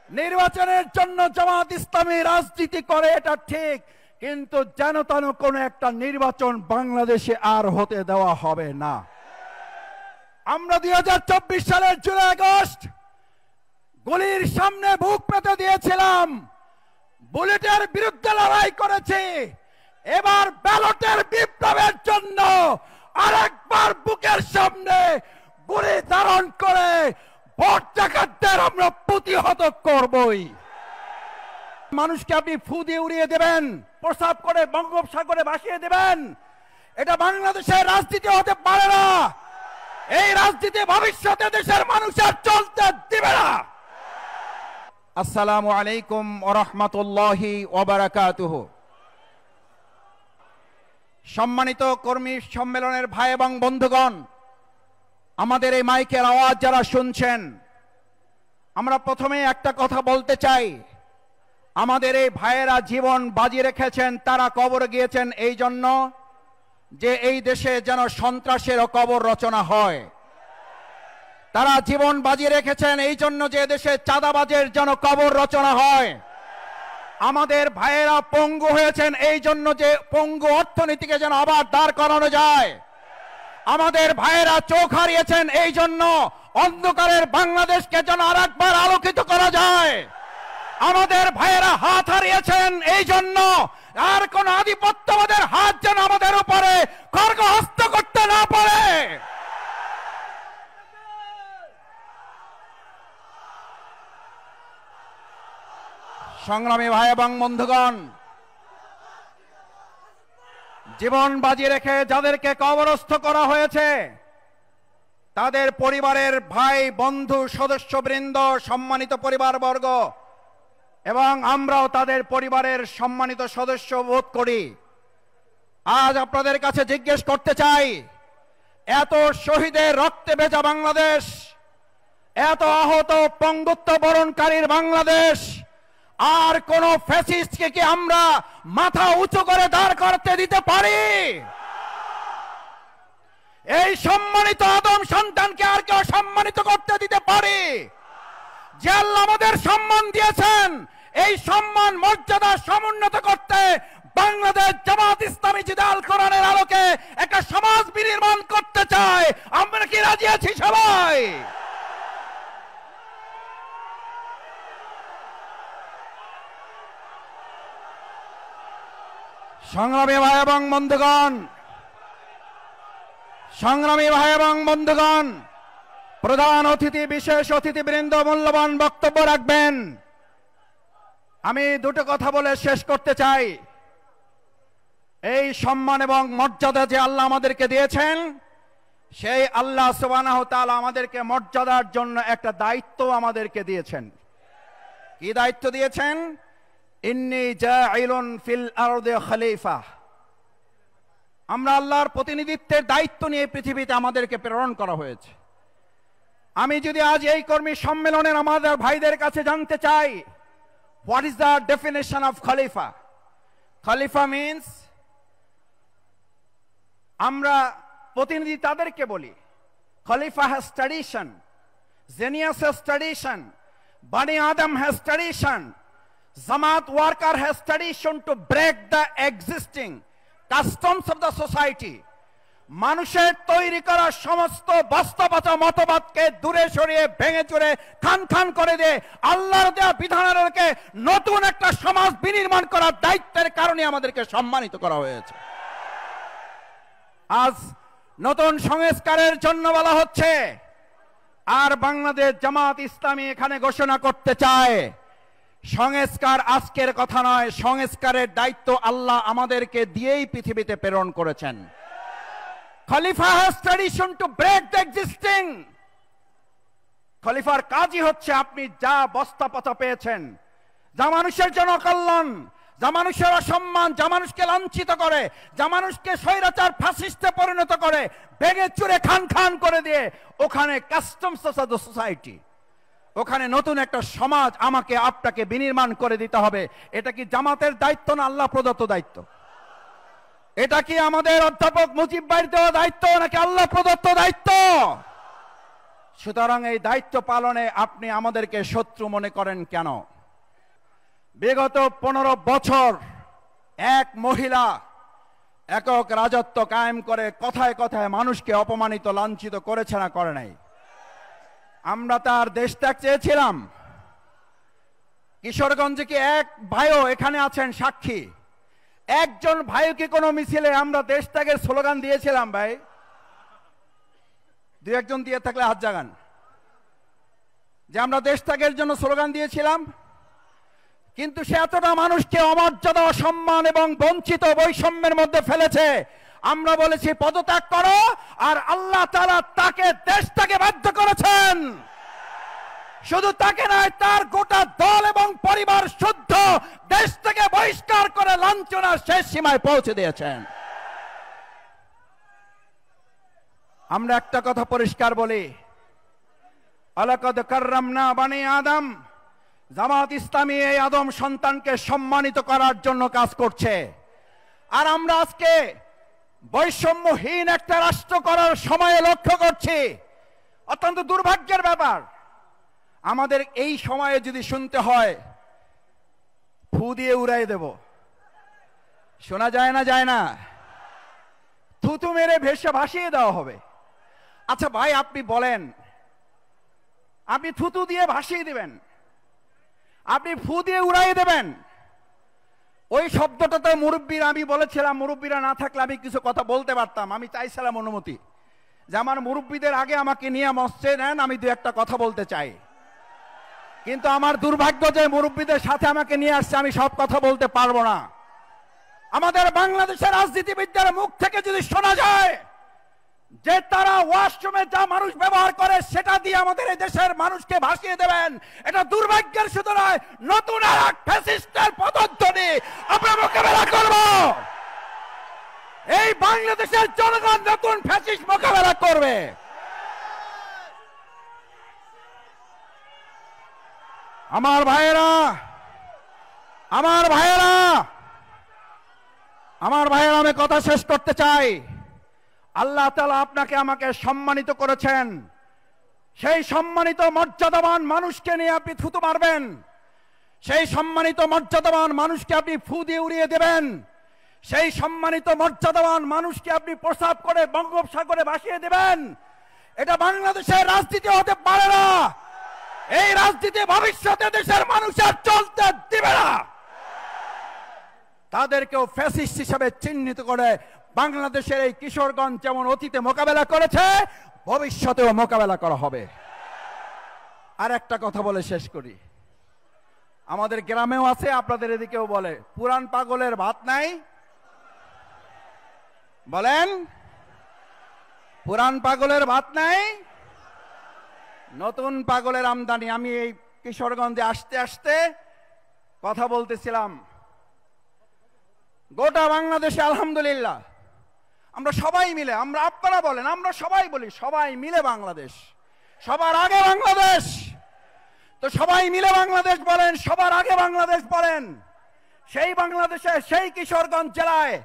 নির্বাচনের জন্য জামাত ইসলামী রাজনীতি করে, এটা ঠিক, কিন্তু যেন তেন কোন একটা নির্বাচন বাংলাদেশে আর হতে দেওয়া হবে না। আমরা 2024 সালের জুলাই আগস্ট গুলির সামনে বুক পেতে দিয়েছিলাম, বুলেটের বিরুদ্ধে লড়াই করেছি। এবার ব্যালটের বিপ্লবের জন্য আরেকবার বুকের সামনে গুলি ধারণ করে ভোট ডাকাতদের আমরা প্রতিহত করবই। মানুষকে আপনি ফু দিয়ে উড়িয়ে দেবেন, প্রস্তাব করে বঙ্গোপসাগরে ভাসিয়ে দেবেন, এটা বাংলাদেশের রাজনীতি হতে পারে না। এই রাজনীতি ভবিষ্যতে দেশের মানুষ আর চলতে দিবে না। আসসালামু আলাইকুম ওয়া রাহমাতুল্লাহি ওয়া বারাকাতুহু। সম্মানিত কর্মী সম্মেলনের ভাই এবং বন্ধুগণ, আমাদের এই মাইকের আওয়াজ যারা শুনছেন, আমরা প্রথমে একটা কথা বলতে চাই। আমাদের এই ভাইয়েরা জীবন বাজি রেখেছেন, তারা কবরে গিয়েছেন এই জন্য যে এই দেশে যেন সন্ত্রাসের কবর রচনা হয়। তারা জীবন বাজি রেখেছেন এই জন্য যে দেশে চাঁদাবাজের যেন কবর রচনা হয়। আমাদের ভাইয়েরা পঙ্গু হয়েছেন এই জন্য যে পঙ্গু অর্থনীতিকে যেন আবার দাঁড় করানো যায়। আমাদের ভাইয়েরা চোখ হারিয়েছেন এই জন্য অন্ধকারের বাংলাদেশকে যেন আরেকবার আলোকিত করা যায়। আমাদের ভাইয়েরা হাত হারিয়েছেন এই জন্য আর কোন আধিপত্যবাদের হাত যেন আমাদের উপরে খড়গহস্ত করতে না পারে। সংগ্রামী ভাই এবং বন্ধুগণ, জীবন বাজি রেখে যাদেরকে কবরস্থ করা হয়েছে তাদের পরিবারের ভাই বন্ধু সদস্যবৃন্দ, সম্মানিত পরিবারবর্গ এবং আমরাও তাদের পরিবারের সম্মানিত সদস্য বোধ করি। আজ আপনাদের কাছে জিজ্ঞেস করতে চাই, এত শহীদের রক্তে ভেজা বাংলাদেশ, এত আহত পঙ্গুত্ব বরণকারীর বাংলাদেশ, আর কোন ফ্যাসিস্টকে কি আমরা মাথা উঁচু করে দাঁড় করতে দিতে পারি? এই সম্মানিত আদম সন্তানকে আর কেউ সম্মানিত করতে দিতে পারি? যে আল্লাহ আমাদের সম্মান দিয়েছেন, এই সম্মান মর্যাদা সমুন্নত করতে বাংলাদেশ জামাত ইসলামী যদি আল কোরআনের আলোকে একটা সমাজ বিনির্মাণ করতে চায়, আমরা কি রাজি আছি সবাই? সংগ্রামী ভাই এবং বন্ধুগণ, সংগ্রামী ভাই এবং বন্ধুগণ, প্রধান অতিথি, বিশেষ অতিথিবৃন্দ মূল্যবান বক্তব্য রাখবেন। আমি দুটো কথা বলে শেষ করতে চাই। এই সম্মান এবং মর্যাদা যে আল্লাহ আমাদেরকে দিয়েছেন, সেই আল্লাহ সুবহানাহু ওয়া তাআলা আমাদেরকে মর্যাদার জন্য একটা দায়িত্ব আমাদেরকে দিয়েছেন। কি দায়িত্ব দিয়েছেন? ইন্নী জাইলুন ফিল আরদি খলিফা। আমরা আল্লাহর প্রতিনিধিত্বের দায়িত্ব নিয়ে পৃথিবীতে আমাদেরকে প্রেরণ করা হয়েছে। আমি যদি আজ এই কর্মী সম্মেলনের আমাদের ভাইদের কাছে জানতে চাই, what is the definition of খলিফা? খলিফা মিন্স, আমরা প্রতিনিধি তাদেরকে বলি, খলিফা has tradition, genius has tradition, বানি আদম has tradition, Jamaat worker has tradition to break the existing customs of the society. মানুষের তৈরি করা সমস্ত বাস্তবতা মতবাদকে দূরে সরিয়ে ভেঙে চুরে খান খান করে দিয়ে আল্লাহর দেওয়া বিধানাকে নতুন একটা সমাজ বিনির্মাণ করার দায়িত্বের কারণে আমাদেরকে সম্মানিত করা হয়েছে। আজ নতুন সংস্কারের জন্য বলা হচ্ছে, আর বাংলাদেশ জামাত ইসলামী এখানে ঘোষণা করতে চায়, সংস্কার আজকের কথা নয়, সংস্কারের দায়িত্ব আল্লাহ আমাদেরকে দিয়েই পৃথিবীতে প্রেরণ করেছেন। খলিফা has tradition to break the existing. খলিফার কাজই হচ্ছে আপনি যা বস্তাপচা পেয়েছেন, যা মানুষের জন্য কল্যাণ, যা মানুষের অসম্মান, যা মানুষকে লাঞ্ছিত করে, যা মানুষকে স্বৈরাচার ফ্যাসিস্টে পরিণত করে, ভেঙে চুরে খান খান করে দিয়ে ওখানে কাস্টমস অফ দ্য সোসাইটি, ওখানে নতুন একটা সমাজ আমাকে আপনাকে বিনির্মাণ করে দিতে হবে। এটা কি জামাতের দায়িত্ব না আল্লাহ প্রদত্ত দায়িত্ব? এটা কি আমাদের অধ্যাপক মুজিব ভাইয়ের দেওয়া দায়িত্ব নাকি আল্লাহ প্রদত্ত দায়িত্ব? সুতরাং এই দায়িত্ব পালনে আপনি আমাদেরকে শত্রু মনে করেন কেন? বিগত 15 বছর এক মহিলা একক রাজত্ব কায়েম করে কথায় কথায় মানুষকে অপমানিত লাঞ্ছিত করেছে না করে নাই? আমরা তার দেশ ত্যাগ চেয়েছিলাম। কিশোরগঞ্জে কি এক ভাইও এখানে আছেন সাক্ষী, একজন ভাইও কি কোনো মিছিলে আমরা দেশ ত্যাগের স্লোগান দিয়েছিলাম? ভাই দুই একজন দিয়ে থাকলে হাত জাগান যে আমরা দেশ ত্যাগের জন্য স্লোগান দিয়েছিলাম। কিন্তু সে এতটা মানুষকে অমর্যাদা, অসম্মান এবং বঞ্চিত বৈষম্যের মধ্যে ফেলেছে, আমরা বলেছি পদত্যাগ করো, আর আল্লাহ তাআলা তাকে দেশ থেকে বাধ্য করেছেন। শুধু তাকে নয়, তার গোটা দল এবং পরিবার শুদ্ধ দেশ থেকে বহিষ্কার করে লাঞ্ছনার শেষ সীমায় পৌঁছে দিয়েছেন। আমরা একটা কথা পরিষ্কার বলি, আলাকাদ কাররামনা বানি আদম। জামাত ইসলামী এই আদম সন্তানকে সম্মানিত করার জন্য কাজ করছে। আর আমরা আজকে বৈষম্যহীন একটা রাষ্ট্র করার সময়ে লক্ষ্য করছি। অত্যন্ত দুর্ভাগ্যের ব্যাপার, আমাদের এই সময়ে যদি শুনতে হয় ফু দিয়ে উড়াই দেব, শোনা যায় না? যায় না? থুতু মেরে ভেসে ভাসিয়ে দেওয়া হবে। আচ্ছা ভাই, আপনি বলেন, আপনি থুতু দিয়ে ভাসিয়ে দিবেন, আপনি ফু দিয়ে উড়াই দেবেন? ওই শব্দটা তো মুরব্বীরা, আমি বলেছিলাম মুরব্বীরা না থাকলে আমি কিছু কথা বলতে পারতাম। আমি চাইছিলাম অনুমতি যে আমার মুরব্বীদের আগে আমাকে নিয়ে মঞ্চে নেন, আমি দু একটা কথা বলতে চাই। কিন্তু আমার দুর্ভাগ্য যে মুরব্বীদের সাথে আমাকে নিয়ে আসছে, আমি সব কথা বলতে পারবো না। আমাদের বাংলাদেশের রাজনীতিবিদদের মুখ থেকে যদি শোনা যায় যে তারা ওয়াশরুমে যা মানুষ ব্যবহার করে সেটা দিয়ে আমাদের এই দেশের মানুষকে ভাসিয়ে দেবেন, এটা দুর্ভাগ্যের শুধু নয়, নতুন আর এক ফ্যাসিস্টের পদধ্বনি আমরা মোকাবেলা করব। এই বাংলাদেশের জনগণ নতুন ফ্যাসিস্ট মোকাবেলা করবে। আমার ভাইয়েরা, আমার ভাইয়েরা, আমার ভাইয়েরা, আমি কথা শেষ করতে চাই। আল্লাহ তাআলা আপনাকে আমাকে সম্মানিত করেছেন, সেই সম্মানিত মর্যাদাবান মানুষকে নিয়ে আপনি থুতু মারবেন, সেই সম্মানিত মর্যাদাবান মানুষকে আপনি ফু দিয়ে উড়িয়ে দেবেন, সেই সম্মানিত মর্যাদাবান মানুষকে আপনি প্রস্রাব করে বঙ্গোপসাগরে ভাসিয়ে দেবেন। এটা বাংলাদেশের রাজনীতি হতে পারে না। এই রাজনীতি ভবিষ্যতে দেশের মানুষ আর চলতে দিবে না। তাদেরকেও ফ্যাসিস্ট হিসেবে চিহ্নিত করে বাংলাদেশের এই কিশোরগঞ্জ যেমন অতীতে মোকাবেলা করেছে, ভবিষ্যতেও মোকাবেলা করা হবে। আর একটা কথা বলে শেষ করি, আমাদের গ্রামেও আছে, আপনাদের এদিকেও বলে, পুরান পাগলের ভাত নাই। বলেন, পুরান পাগলের ভাত নাই, নতুন পাগলের আমদানি। আমি এই কিশোরগঞ্জে আসতে আসতে কথা বলতেছিলাম, গোটা বাংলাদেশে আলহামদুলিল্লাহ আমরা সবাই মিলে, আমরা আপনারা বলেন, আমরা সবাই বলি, সবাই মিলে বাংলাদেশ, সবার আগে বাংলাদেশ। তো সবাই মিলে বাংলাদেশ বলেন, সবার আগে বাংলাদেশ বলেন। সেই বাংলাদেশে, সেই কিশোরগঞ্জ জেলায়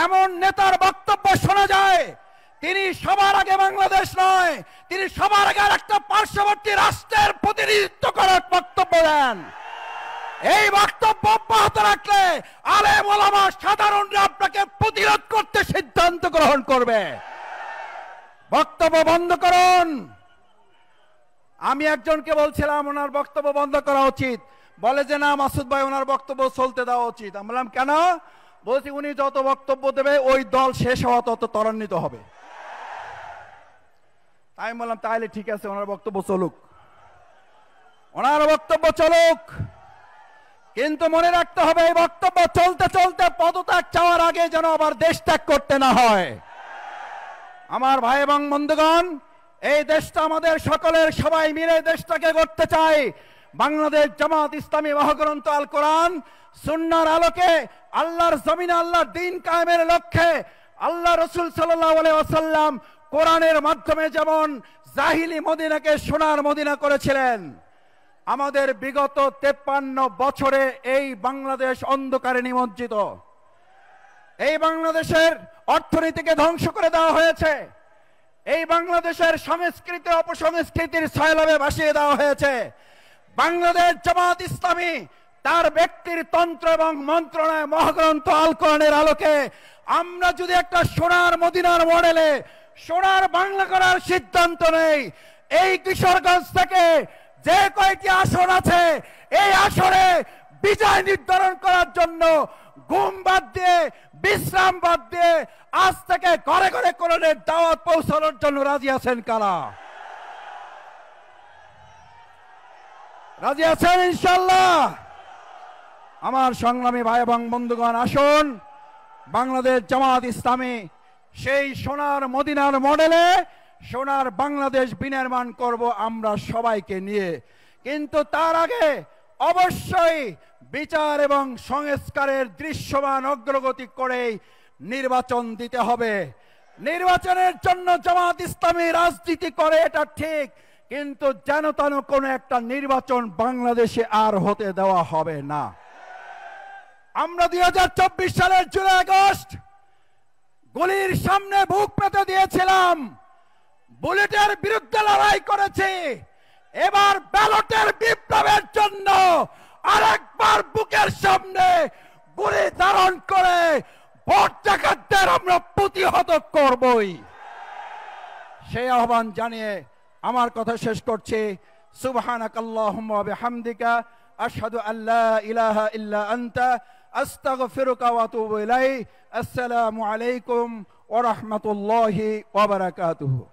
এমন নেতার বক্তব্য শোনা যায়, তিনি সবার আগে বাংলাদেশ নয়, তিনি সবার আগে একটা পার্শ্ববর্তী রাষ্ট্রের প্রতিনিধিত্ব করার বক্তব্য দেন। এই বক্তব্য অব্যাহত রাখলে আলেম ওলামা সাধারণরা আপনাকে প্রতিরোধ করতে সিদ্ধান্ত গ্রহণ করবে। বক্তব্য বন্ধ করুন। আমি একজনকে বলছিলাম ওনার বক্তব্য বন্ধ করা উচিত, বলে যে না মাসুদ ভাই ওনার বক্তব্য চলতে দেওয়া উচিত। আমি বললাম কেন? বলছি উনি যত বক্তব্য দেবে ওই দল শেষ হওয়া তত ত্বরান্বিত হবে। তাই আমি বললাম তাহলে ঠিক আছে, ওনার বক্তব্য চলুক, ওনার বক্তব্য চলুক, কিন্তু মনে রাখতে হবে এই বক্তব্য চলতে চলতে পদত্যাগ চাওয়ার আগে যেন আবার দেশ ত্যাগ করতে না হয়। আমার ভাই এবং বন্ধুগণ, এই দেশটা আমাদের সকলের, সবাই মিলে দেশটাকে গড়তে চাই। বাংলাদেশ জামাত ইসলামী মহাগ্রন্থ আল কোরআন সুন্নাহর আলোকে আল্লাহর জমিনে আল্লাহর দ্বীন কায়েমের লক্ষ্যে আল্লাহ রাসূল সাল্লাল্লাহু আলাইহি ওয়াসাল্লাম কোরআনের মাধ্যমে যেমন জাহিলি মদিনাকে সোনার মদিনা করেছিলেন, আমাদের বিগত 53 বছরে এই বাংলাদেশ অন্ধকারে নিমজ্জিত। এই বাংলাদেশের অর্থনীতিকে ধ্বংস করে দেওয়া হয়েছে, এই বাংলাদেশের সংস্কৃতি অপসংস্কৃতির ছায়ালাভে ভাসিয়ে দেওয়া হয়েছে। বাংলাদেশ জামাত ইসলামী তার ব্যক্তির তন্ত্র এবং মন্ত্রণায় মহাগ্রন্থ আল কোরআনের আলোকে আমরা যদি একটা সোনার মদিনার মডেলে সোনার বাংলা করার সিদ্ধান্ত নেই, এই কিশোরগঞ্জ থেকে যে কয়টি আসন আছে এই আসনে বিজয় নির্ধারণ করার জন্য ঘুম বাদ দিয়ে বিশ্রাম বাদ দিয়ে আজ থেকে ঘরে ঘরে কোরআনের দাওয়াত পৌঁছানোর জন্য রাজি আছেন কারা? রাজি আছেন ইনশাআল্লাহ? আমার সংগ্রামী ভাই এবং বন্ধুগণ, আসুন বাংলাদেশ জামাত ইসলামী সেই সোনার মদিনার মডেলে সোনার বাংলাদেশ বিনির্মাণ করব আমরা সবাইকে নিয়ে। কিন্তু তার আগে অবশ্যই বিচার এবং সংস্কারের দৃশ্যমান অগ্রগতি করে নির্বাচন দিতে হবে। নির্বাচনের জন্য জামাত ইসলামী রাজনীতি করে, এটা ঠিক, কিন্তু যেন তেন কোনো একটা নির্বাচন বাংলাদেশে আর হতে দেওয়া হবে না। আমরা 2024 সালের জুলাই আগস্ট গুলির সামনে বুক পেতে দিয়েছিলাম, বুলেটের বিরুদ্ধে লড়াই করেছি। এবার ব্যালটের বিপ্লবের জন্য আরেকবার বুকের সামনে গুলি ধারণ করে ভোট ডাকাতদের আমরা প্রতিহত করবই। সেই আহ্বান জানিয়ে আমার কথা শেষ করছি। সুবহানাকাল্লাহুম্মা ওয়া বিহামদিকা আশহাদু আল্লা ইলাহা ইল্লা আনতা আস্তাগফিরুকা ওয়া আতুবু ইলাইক। আসসালামু আলাইকুম ওয়া রাহমাতুল্লাহি ওয়া বারাকাতুহু।